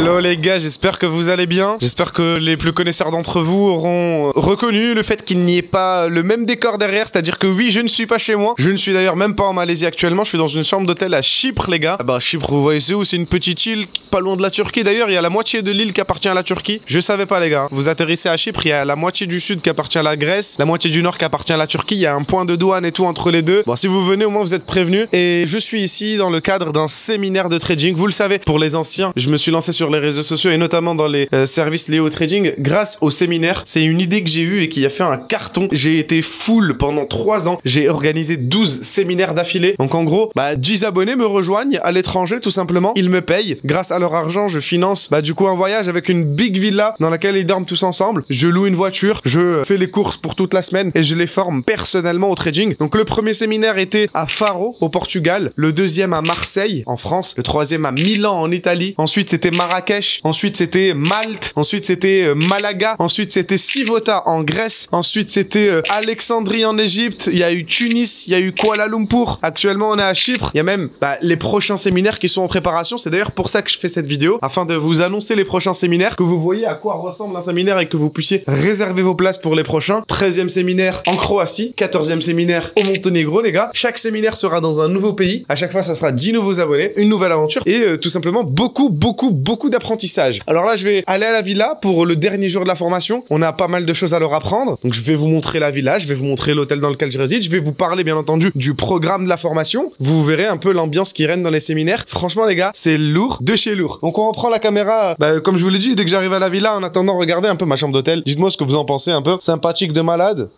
Hello les gars, j'espère que vous allez bien. J'espère que les plus connaisseurs d'entre vous auront reconnu le fait qu'il n'y ait pas le même décor derrière. C'est-à-dire que oui, je ne suis pas chez moi. Je ne suis d'ailleurs même pas en Malaisie actuellement. Je suis dans une chambre d'hôtel à Chypre les gars. Ah bah Chypre, vous voyez c'est où? C'est une petite île pas loin de la Turquie. D'ailleurs, il y a la moitié de l'île qui appartient à la Turquie. Je savais pas les gars. Vous atterrissez à Chypre, il y a la moitié du sud qui appartient à la Grèce, la moitié du nord qui appartient à la Turquie. Il y a un point de douane et tout entre les deux. Bon, si vous venez au moins vous êtes prévenus. Et je suis ici dans le cadre d'un séminaire de trading. Vous le savez, pour les anciens, je me suis lancé sur les réseaux sociaux et notamment dans les services liés au trading grâce au séminaire. C'est une idée que j'ai eue et qui a fait un carton. J'ai été full pendant 3 ans. J'ai organisé 12 séminaires d'affilée. Donc en gros, 10 abonnés me rejoignent à l'étranger tout simplement. Ils me payent. Grâce à leur argent, je finance du coup un voyage avec une big villa dans laquelle ils dorment tous ensemble. Je loue une voiture, je fais les courses pour toute la semaine et je les forme personnellement au trading. Donc le premier séminaire était à Faro au Portugal, le deuxième à Marseille en France, le troisième à Milan en Italie. Ensuite c'était Marrakech, ensuite c'était Malte, ensuite c'était Malaga, ensuite c'était Sivota en Grèce, ensuite c'était Alexandrie en Égypte, il y a eu Tunis, il y a eu Kuala Lumpur. Actuellement on est à Chypre. Il y a même les prochains séminaires qui sont en préparation. C'est d'ailleurs pour ça que je fais cette vidéo, afin de vous annoncer les prochains séminaires, que vous voyez à quoi ressemble un séminaire et que vous puissiez réserver vos places pour les prochains. 13e séminaire en Croatie, 14e séminaire au Monténégro les gars. Chaque séminaire sera dans un nouveau pays. À chaque fois ça sera 10 nouveaux abonnés, une nouvelle aventure et tout simplement beaucoup d'apprentissage. Alors là je vais aller à la villa pour le dernier jour de la formation. On a pas mal de choses à leur apprendre. Donc je vais vous montrer la villa, je vais vous montrer l'hôtel dans lequel je réside, je vais vous parler bien entendu du programme de la formation. Vous verrez un peu l'ambiance qui règne dans les séminaires. Franchement les gars, c'est lourd de chez lourd. Donc on reprend la caméra, comme je vous l'ai dit, dès que j'arrive à la villa. En attendant, regardez un peu ma chambre d'hôtel. Dites-moi ce que vous en pensez un peu. Sympathique de malade.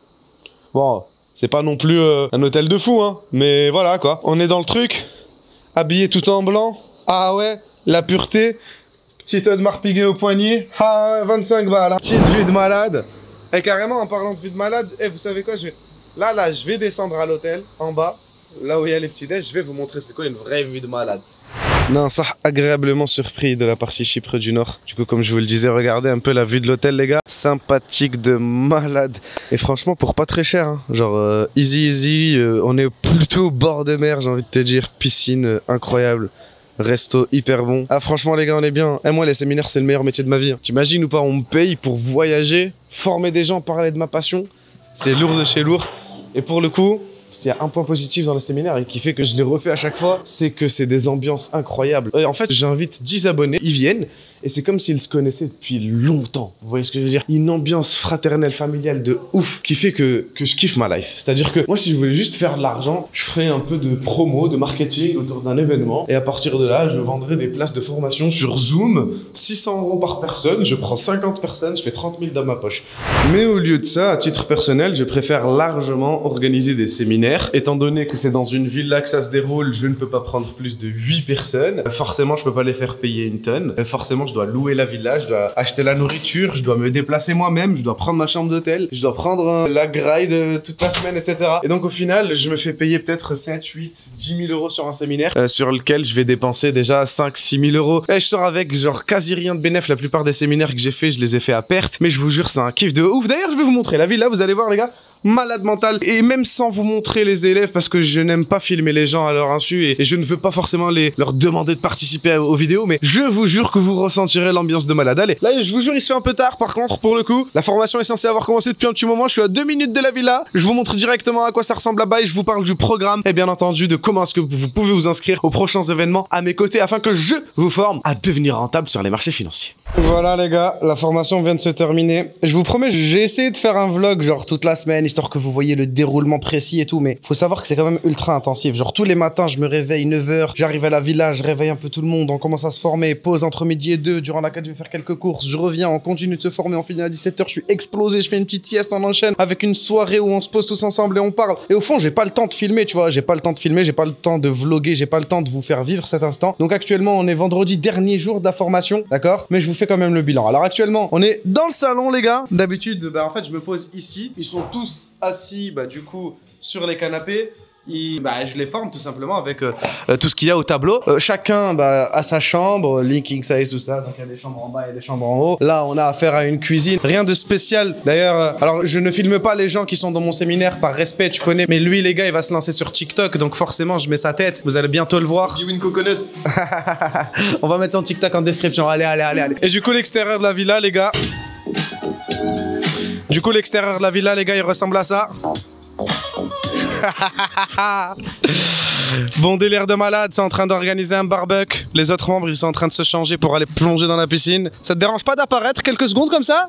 Bon, c'est pas non plus un hôtel de fou, hein. Mais voilà quoi. On est dans le truc. Habillé tout en blanc. Ah ouais, la pureté. Petite ode marpiguée au poignet. Ah ouais, 25 balles. Hein. Petite vue de malade. Et carrément, en parlant de vue de malade, vous savez quoi, Là, je vais descendre à l'hôtel, en bas, là où il y a les petits déj, je vais vous montrer c'est quoi une vraie vue de malade. Non, ça, agréablement surpris de la partie Chypre du Nord. Du coup, comme je vous le disais, regardez un peu la vue de l'hôtel, les gars. Sympathique de malade. Et franchement, pour pas très cher, hein. Genre easy, on est plutôt au bord de mer, j'ai envie de te dire. Piscine incroyable. Resto hyper bon. Ah franchement les gars on est bien. Et moi les séminaires c'est le meilleur métier de ma vie. T'imagines ou pas, on me paye pour voyager, former des gens, parler de ma passion. C'est lourd de chez lourd. Et pour le coup, s'il y a un point positif dans les séminaires et qui fait que je les refais à chaque fois, c'est que c'est des ambiances incroyables. En fait j'invite 10 abonnés, ils viennent. Et c'est comme s'ils se connaissaient depuis longtemps. Vous voyez ce que je veux dire? Une ambiance fraternelle, familiale de ouf qui fait que je kiffe ma life. C'est-à-dire que moi, si je voulais juste faire de l'argent, je ferais un peu de promo, de marketing autour d'un événement. Et à partir de là, je vendrais des places de formation sur Zoom. 600 € par personne. Je prends 50 personnes, je fais 30 000 dans ma poche. Mais au lieu de ça, à titre personnel, je préfère largement organiser des séminaires. Étant donné que c'est dans une villa que ça se déroule, je ne peux pas prendre plus de 8 personnes. Forcément, je peux pas les faire payer une tonne. Forcément, je dois louer la villa, je dois acheter la nourriture, je dois me déplacer moi-même, je dois prendre ma chambre d'hôtel, je dois prendre la grille toute la semaine, etc. Et donc au final, je me fais payer peut-être 7, 8, 10 000 € sur un séminaire sur lequel je vais dépenser déjà 5, 6 000 €. Et je sors avec genre quasi rien de bénéf. La plupart des séminaires que j'ai fait, je les ai fait à perte. Mais je vous jure, c'est un kiff de ouf. D'ailleurs, je vais vous montrer la villa, vous allez voir les gars. Malade mental. Et même sans vous montrer les élèves, parce que je n'aime pas filmer les gens à leur insu et je ne veux pas forcément leur demander de participer aux vidéos, mais je vous jure que vous ressentirez l'ambiance de malade. Allez, là je vous jure il se fait un peu tard par contre pour le coup. La formation est censée avoir commencé depuis un petit moment, je suis à 2 minutes de la villa. Je vous montre directement à quoi ça ressemble là-bas et je vous parle du programme et bien entendu de comment est-ce que vous pouvez vous inscrire aux prochains événements à mes côtés afin que je vous forme à devenir rentable sur les marchés financiers. Voilà les gars, la formation vient de se terminer. Je vous promets, j'ai essayé de faire un vlog genre toute la semaine, histoire que vous voyez le déroulement précis et tout, mais faut savoir que c'est quand même ultra intensif. Genre tous les matins, je me réveille 9 h, j'arrive à la villa, je réveille un peu tout le monde, on commence à se former, pause entre midi et 2, durant laquelle je vais faire quelques courses, je reviens, on continue de se former, on finit à 17 h, je suis explosé, je fais une petite sieste, on enchaîne avec une soirée où on se pose tous ensemble et on parle. Et au fond, j'ai pas le temps de filmer, tu vois, j'ai pas le temps de filmer, j'ai pas le temps de vlogger, j'ai pas le temps de vous faire vivre cet instant. Donc actuellement, on est vendredi, dernier jour de la formation, d'accord? Mais je vous fais quand même le bilan. Alors actuellement, on est dans le salon les gars. D'habitude, en fait, je me pose ici. Ils sont tous assis, du coup, sur les canapés. je les forme tout simplement avec tout ce qu'il y a au tableau. Chacun a sa chambre, lit king size, tout ça. Donc il y a des chambres en bas et des chambres en haut. Là, on a affaire à une cuisine. Rien de spécial. D'ailleurs, alors je ne filme pas les gens qui sont dans mon séminaire par respect, tu connais. Mais lui, les gars, il va se lancer sur TikTok. Donc forcément, je mets sa tête. Vous allez bientôt le voir. You win coconut. On va mettre son TikTok en description. Allez. Et du coup, l'extérieur de la villa, les gars. Il ressemble à ça. Bon délire de malade, c'est en train d'organiser un barbecue. Les autres membres, ils sont en train de se changer pour aller plonger dans la piscine. Ça te dérange pas d'apparaître quelques secondes comme ça?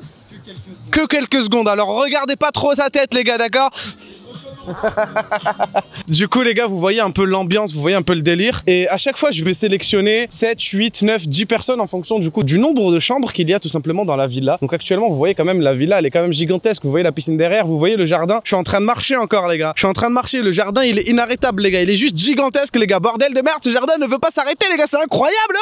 Que quelques secondes. Alors regardez pas trop sa tête, les gars, d'accord? Du coup les gars, vous voyez un peu l'ambiance, vous voyez un peu le délire. Et à chaque fois je vais sélectionner 7, 8, 9, 10 personnes en fonction du coup du nombre de chambres qu'il y a tout simplement dans la villa. Donc actuellement vous voyez quand même la villa, elle est quand même gigantesque. Vous voyez la piscine derrière, vous voyez le jardin. Je suis en train de marcher encore les gars. Je suis en train de marcher, le jardin il est inarrêtable les gars. Il est juste gigantesque les gars. Bordel de merde, ce jardin ne veut pas s'arrêter les gars, c'est incroyable.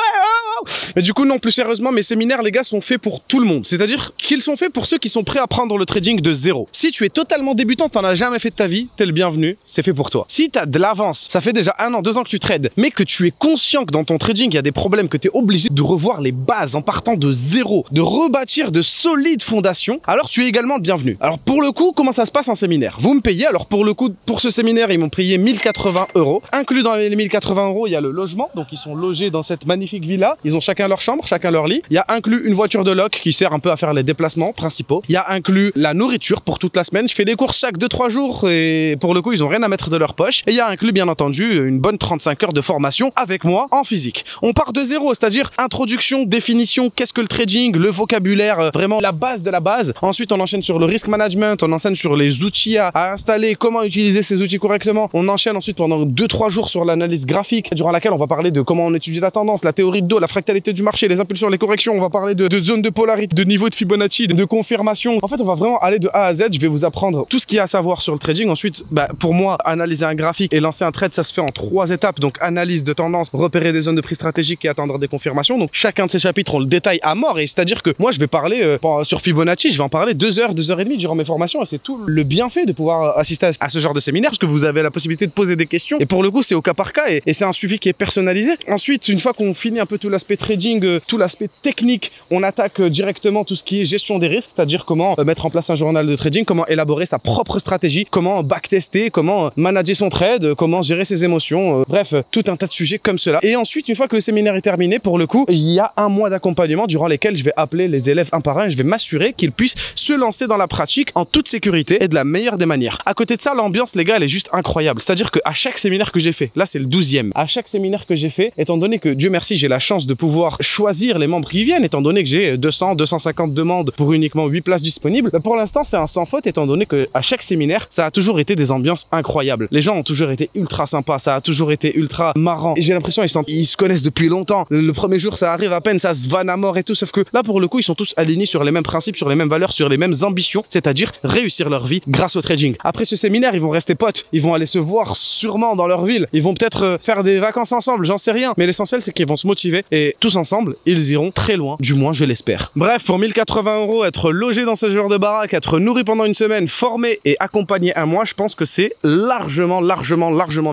Mais du coup non, plus sérieusement, mes séminaires les gars sont faits pour tout le monde. C'est-à-dire qu'ils sont faits pour ceux qui sont prêts à prendre le trading de zéro. Si tu es totalement débutant, t'en as jamais fait de ta vie, t'es le bienvenu, c'est fait pour toi. Si t'as de l'avance, ça fait déjà 1 an, 2 ans que tu trades, mais que tu es conscient que dans ton trading, il y a des problèmes, que tu es obligé de revoir les bases en partant de zéro, de rebâtir de solides fondations, alors tu es également le bienvenu. Alors pour le coup, comment ça se passe en séminaire? Vous me payez, alors pour le coup, pour ce séminaire, ils m'ont payé 1080 €. Inclus dans les 1080 €, il y a le logement, donc ils sont logés dans cette magnifique villa, ils ont chacun leur chambre, chacun leur lit. Il y a inclus une voiture de loc qui sert un peu à faire les déplacements principaux. Il y a inclus la nourriture pour toute la semaine. Je fais les courses chaque 2-3 jours et pour le coup, ils ont rien à mettre de leur poche. Et il y a inclus, bien entendu, une bonne 35 heures de formation avec moi en physique. On part de zéro, c'est-à-dire introduction, définition, qu'est-ce que le trading, le vocabulaire, vraiment la base de la base. Ensuite, on enchaîne sur le risk management, on enchaîne sur les outils à installer, comment utiliser ces outils correctement. On enchaîne ensuite pendant 2-3 jours sur l'analyse graphique, durant laquelle on va parler de comment on étudie la tendance, la théorie de dos, la fractalité du marché, les impulsions, les corrections. On va parler de zone de polarité, de niveau de Fibonacci, de confirmation. En fait, on va vraiment aller de A à Z. Je vais vous apprendre tout ce qu'il y a à savoir sur le trading. Ensuite, pour moi, analyser un graphique et lancer un trade, ça se fait en 3 étapes. Donc, analyse de tendance, repérer des zones de prix stratégiques et attendre des confirmations. Donc, chacun de ces chapitres, on le détaille à mort. Et c'est-à-dire que moi, je vais parler sur Fibonacci, je vais en parler 2 heures, 2 heures et demie durant mes formations. Et c'est tout le bienfait de pouvoir assister à ce genre de séminaire parce que vous avez la possibilité de poser des questions. Et pour le coup, c'est au cas par cas et c'est un suivi qui est personnalisé. Ensuite, une fois qu'on finit un peu tout l'aspect trading, tout l'aspect technique, on attaque directement tout ce qui est gestion des risques, c'est-à-dire comment mettre en place un journal de trading, comment élaborer sa propre stratégie, comment backtester, comment manager son trade, comment gérer ses émotions, bref, tout un tas de sujets comme cela. Et ensuite, une fois que le séminaire est terminé, pour le coup, il y a 1 mois d'accompagnement durant lesquels je vais appeler les élèves un par un et je vais m'assurer qu'ils puissent se lancer dans la pratique en toute sécurité et de la meilleure des manières. À côté de ça, l'ambiance, les gars, elle est juste incroyable. C'est-à-dire qu'à chaque séminaire que j'ai fait, là c'est le 12e, à chaque séminaire que j'ai fait, étant donné que Dieu merci, j'ai la chance de pouvoir choisir les membres qui viennent, étant donné que j'ai 200, 250 demandes pour uniquement 8 places disponibles, pour l'instant c'est un sans faute, étant donné que à chaque séminaire, ça a toujours été des ambiances incroyables. Les gens ont toujours été ultra sympas, ça a toujours été ultra marrant. Et j'ai l'impression ils se connaissent depuis longtemps. Le premier jour, ça arrive à peine, ça se vanne à mort et tout, sauf que là pour le coup, ils sont tous alignés sur les mêmes principes, sur les mêmes valeurs, sur les mêmes ambitions, c'est-à-dire réussir leur vie grâce au trading. Après ce séminaire, ils vont rester potes, ils vont aller se voir sûrement dans leur ville, ils vont peut-être faire des vacances ensemble, j'en sais rien, mais l'essentiel c'est qu'ils vont se motiver et tous ensemble, ils iront très loin, du moins je l'espère. Bref, pour 1080 €, être logé dans ce genre de baraque, être nourri pendant une semaine, formé et accompagné 1 mois, je pense que c'est largement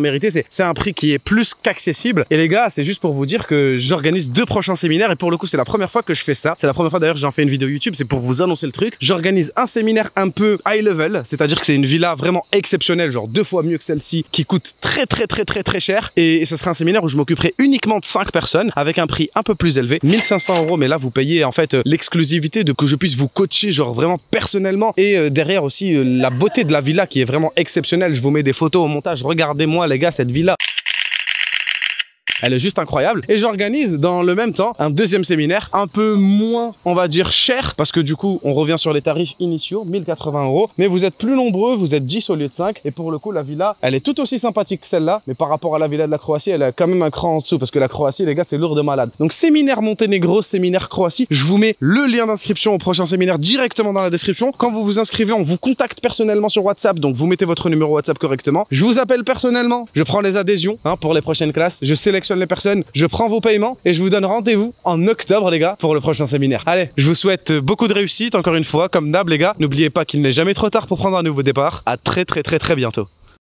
mérité. C'est un prix qui est plus qu'accessible. Et les gars, c'est juste pour vous dire que j'organise 2 prochains séminaires et pour le coup, c'est la première fois que je fais ça. C'est la première fois d'ailleurs que j'en fais une vidéo YouTube, c'est pour vous annoncer le truc. J'organise un séminaire un peu high level, c'est-à-dire que c'est une villa vraiment exceptionnelle, genre 2 fois mieux que celle-ci, qui coûte très cher. Et ce sera un séminaire où je m'occuperai uniquement de 5 personnes avec un prix un peu plus élevé, 1500 €. Mais là, vous payez en fait l'exclusivité de que je puisse vous coacher, genre vraiment personnellement. Et derrière aussi la beauté de la villa qui est vraiment exceptionnelle. Je vous mets des photos au montage. Regardez-moi les gars, cette villa. Elle est juste incroyable. Et j'organise dans le même temps un 2e séminaire, un peu moins, on va dire, cher, parce que du coup, on revient sur les tarifs initiaux, 1080 €. Mais vous êtes plus nombreux, vous êtes 10 au lieu de 5. Et pour le coup, la villa, elle est tout aussi sympathique que celle-là. Mais par rapport à la villa de la Croatie, elle a quand même un cran en dessous, parce que la Croatie, les gars, c'est lourd de malade. Donc, séminaire Monténégro, séminaire Croatie. Je vous mets le lien d'inscription au prochain séminaire directement dans la description. Quand vous vous inscrivez, on vous contacte personnellement sur WhatsApp. Donc, vous mettez votre numéro WhatsApp correctement. Je vous appelle personnellement. Je prends les adhésions pour les prochaines classes. Je sélectionne les personnes, je prends vos paiements et je vous donne rendez-vous en octobre les gars pour le prochain séminaire. Allez, je vous souhaite beaucoup de réussite encore une fois comme d'hab les gars. N'oubliez pas qu'il n'est jamais trop tard pour prendre un nouveau départ. À très bientôt.